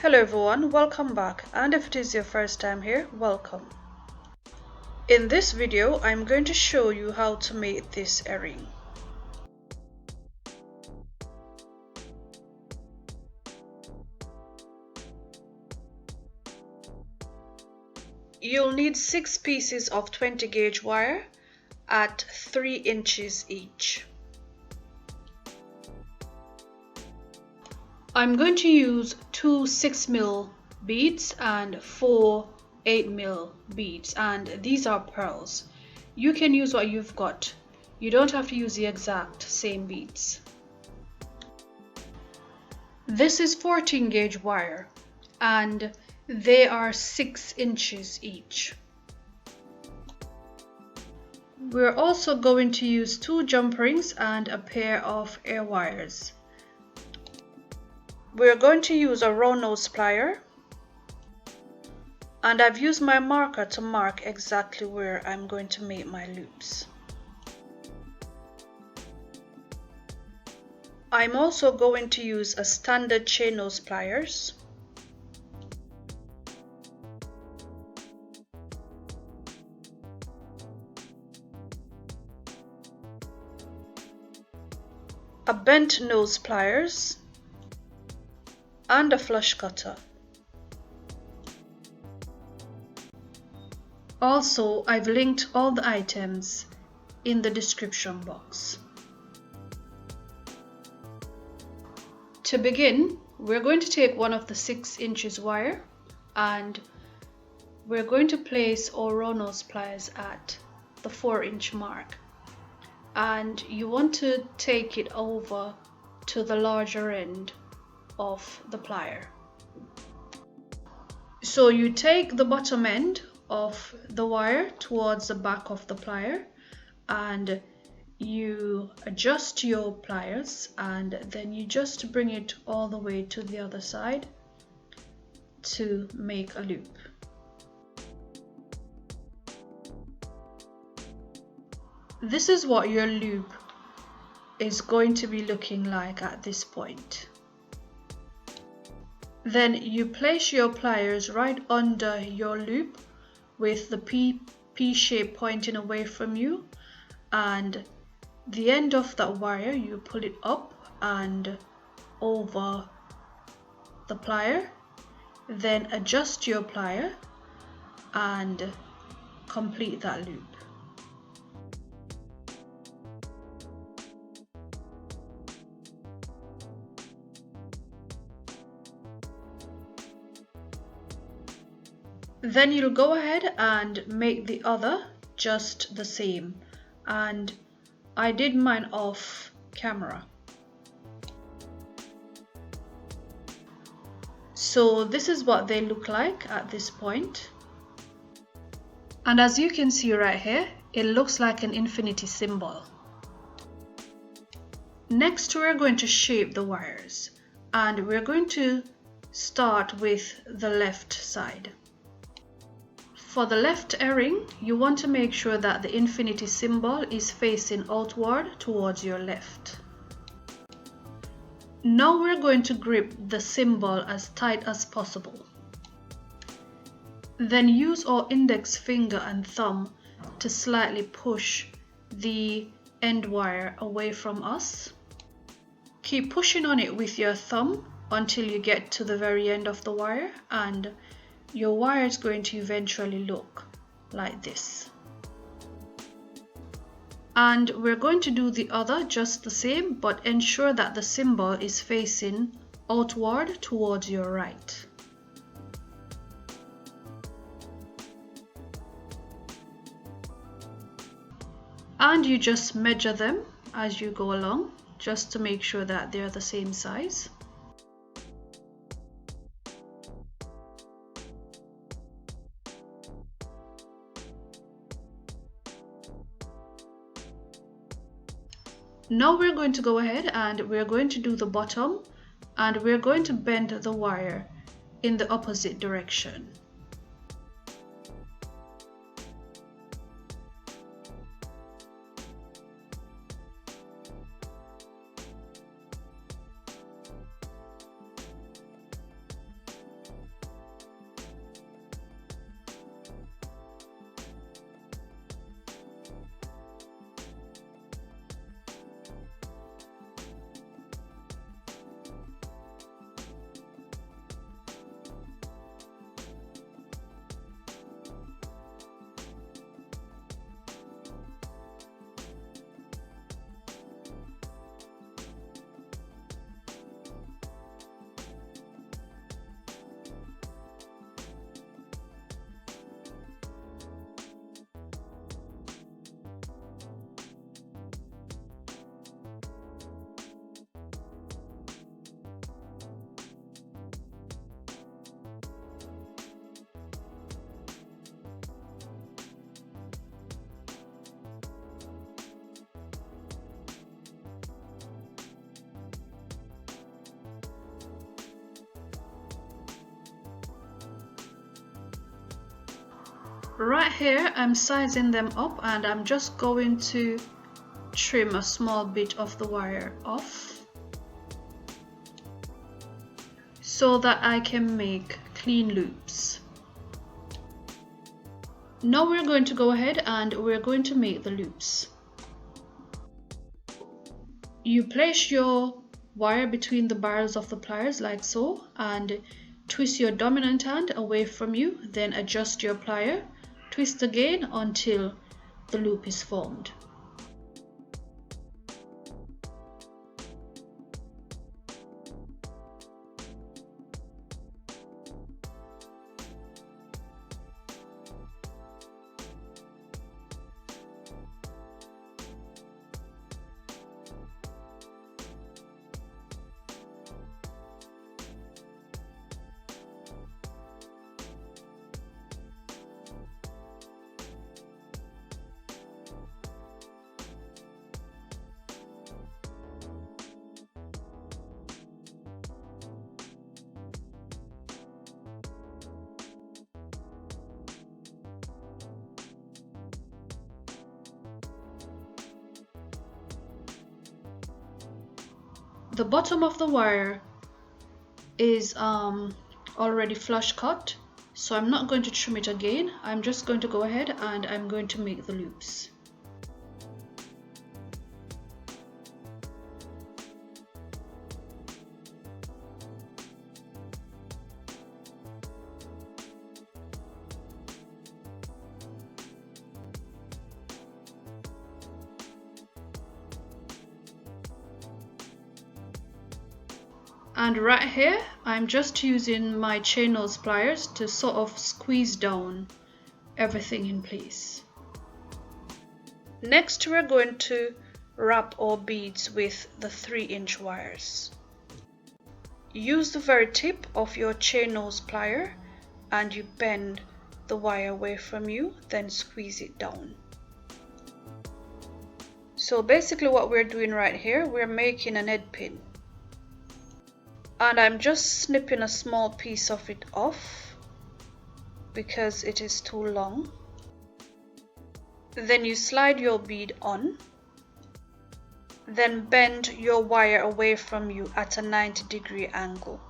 Hello everyone, welcome back, and if it is your first time here, welcome. In this video, I'm going to show you how to make this earring. You'll need 6 pieces of 20 gauge wire at 3 inches each. I'm going to use 2 6mm beads and 4 8mm beads, and these are pearls. You can use what you've got. You don't have to use the exact same beads. This is 14 gauge wire and they are 6 inches each. We're also going to use 2 jump rings and a pair of air wires. We're going to use a round nose plier, and I've used my marker to mark exactly where I'm going to make my loops. I'm also going to use a standard chain nose pliers, a bent nose pliers, and a flush cutter. Also, I've linked all the items in the description box. To begin, we're going to take one of the 6 inches wire and we're going to place our round nose pliers at the 4-inch mark, and you want to take it over to the larger end of the plier. So you take the bottom end of the wire towards the back of the plier and you adjust your pliers, and then you just bring it all the way to the other side to make a loop. This is what your loop is going to be looking like at this point. Then you place your pliers right under your loop with the P shape pointing away from you, and the end of that wire you pull it up and over the plier, then adjust your plier and complete that loop. Then you'll go ahead and make the other just the same, and I did mine off camera. So this is what they look like at this point. And as you can see right here, it looks like an infinity symbol. Next, we're going to shape the wires, and we're going to start with the left side. For the left earring, you want to make sure that the infinity symbol is facing outward towards your left. Now we're going to grip the symbol as tight as possible. Then use our index finger and thumb to slightly push the end wire away from us. Keep pushing on it with your thumb until you get to the very end of the wire, and your wire is going to eventually look like this. And we're going to do the other just the same, but ensure that the symbol is facing outward towards your right. And you just measure them as you go along, just to make sure that they're the same size. Now we're going to go ahead and we're going to do the bottom, and we're going to bend the wire in the opposite direction. Right here I'm sizing them up and I'm just going to trim a small bit of the wire off so that I can make clean loops. Now we're going to go ahead and we're going to make the loops. You place your wire between the barrels of the pliers like so and twist your dominant hand away from you, then adjust your plier, twist again until the loop is formed. The bottom of the wire is already flush cut, so I'm not going to trim it again. I'm just going to go ahead and I'm going to make the loops. And right here, I'm just using my chain nose pliers to sort of squeeze down everything in place. Next, we're going to wrap our beads with the 3-inch wires. Use the very tip of your chain nose plier and you bend the wire away from you, then squeeze it down. So basically what we're doing right here, we're making an head pin. And I'm just snipping a small piece of it off because it is too long. Then you slide your bead on, then bend your wire away from you at a 90-degree angle.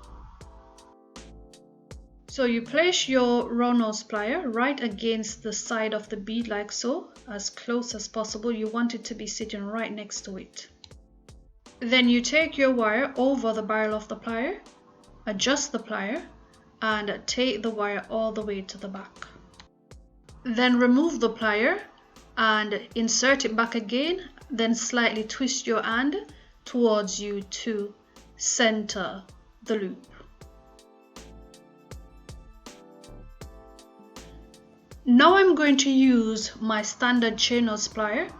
So you place your round nose plier right against the side of the bead like so, as close as possible. You want it to be sitting right next to it. Then you take your wire over the barrel of the plier, adjust the plier, and take the wire all the way to the back. Then remove the plier and insert it back again, then slightly twist your hand towards you to center the loop. Now I'm going to use my standard chain nose plier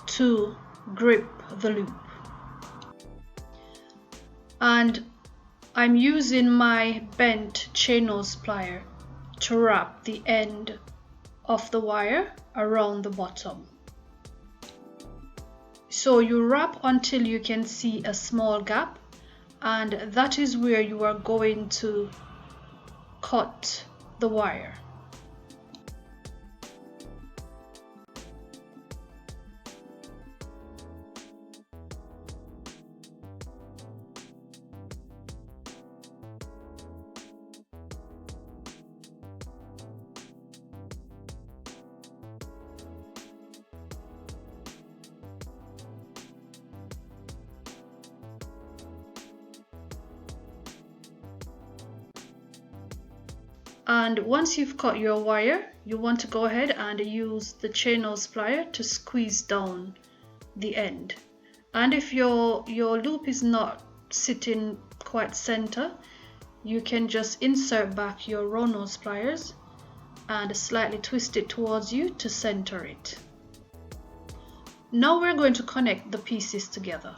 to grip the loop. And I'm using my bent chain nose plier to wrap the end of the wire around the bottom. So you wrap until you can see a small gap, and that is where you are going to cut the wire. And once you've cut your wire, you want to go ahead and use the chain nose plier to squeeze down the end. And if your loop is not sitting quite center, you can just insert back your round nose pliers and slightly twist it towards you to center it. Now we're going to connect the pieces together.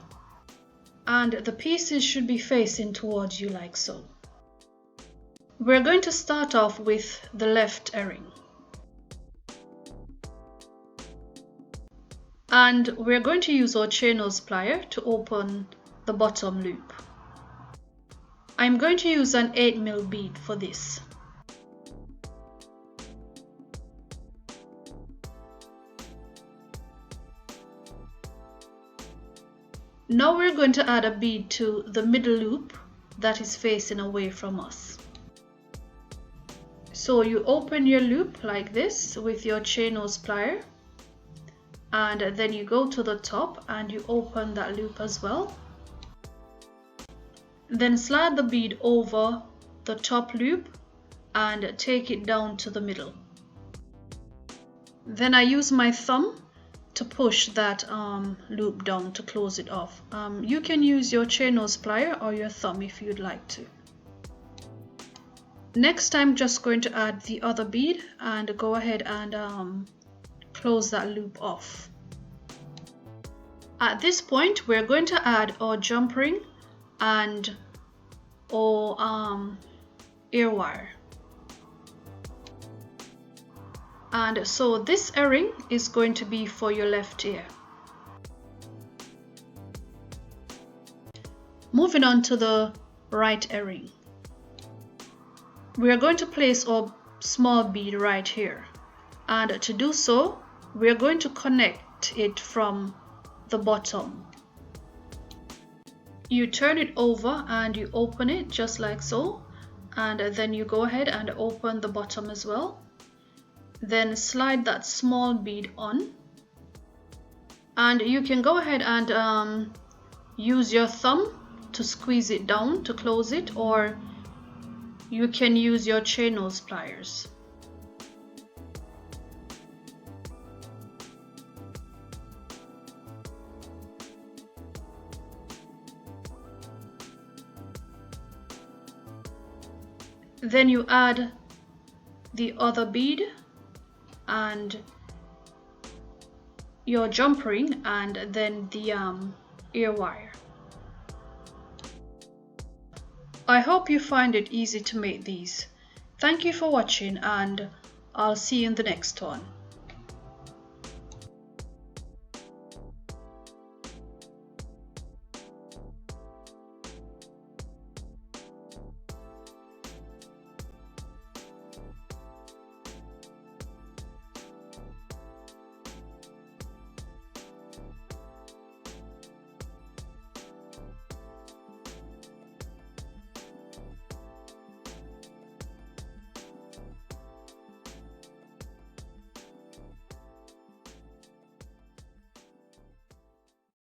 And the pieces should be facing towards you like so. We're going to start off with the left earring. And we're going to use our chain nose plier to open the bottom loop. I'm going to use an 8mm bead for this. Now we're going to add a bead to the middle loop that is facing away from us. So you open your loop like this with your chain nose plier, and then you go to the top and you open that loop as well. Then slide the bead over the top loop and take it down to the middle. Then I use my thumb to push that loop down to close it off. You can use your chain nose plier or your thumb if you'd like to. Next, I'm just going to add the other bead and go ahead and close that loop off. At this point, we're going to add our jump ring and our ear wire. And so this earring is going to be for your left ear. Moving on to the right earring. We are going to place our small bead right here. And to do so, we are going to connect it from the bottom. You turn it over and you open it just like so. And then you go ahead and open the bottom as well. Then slide that small bead on, and you can go ahead and use your thumb to squeeze it down to close it, or you can use your chain nose pliers. Then you add the other bead and your jump ring and then the ear wire. I hope you find it easy to make these. Thank you for watching, and I'll see you in the next one.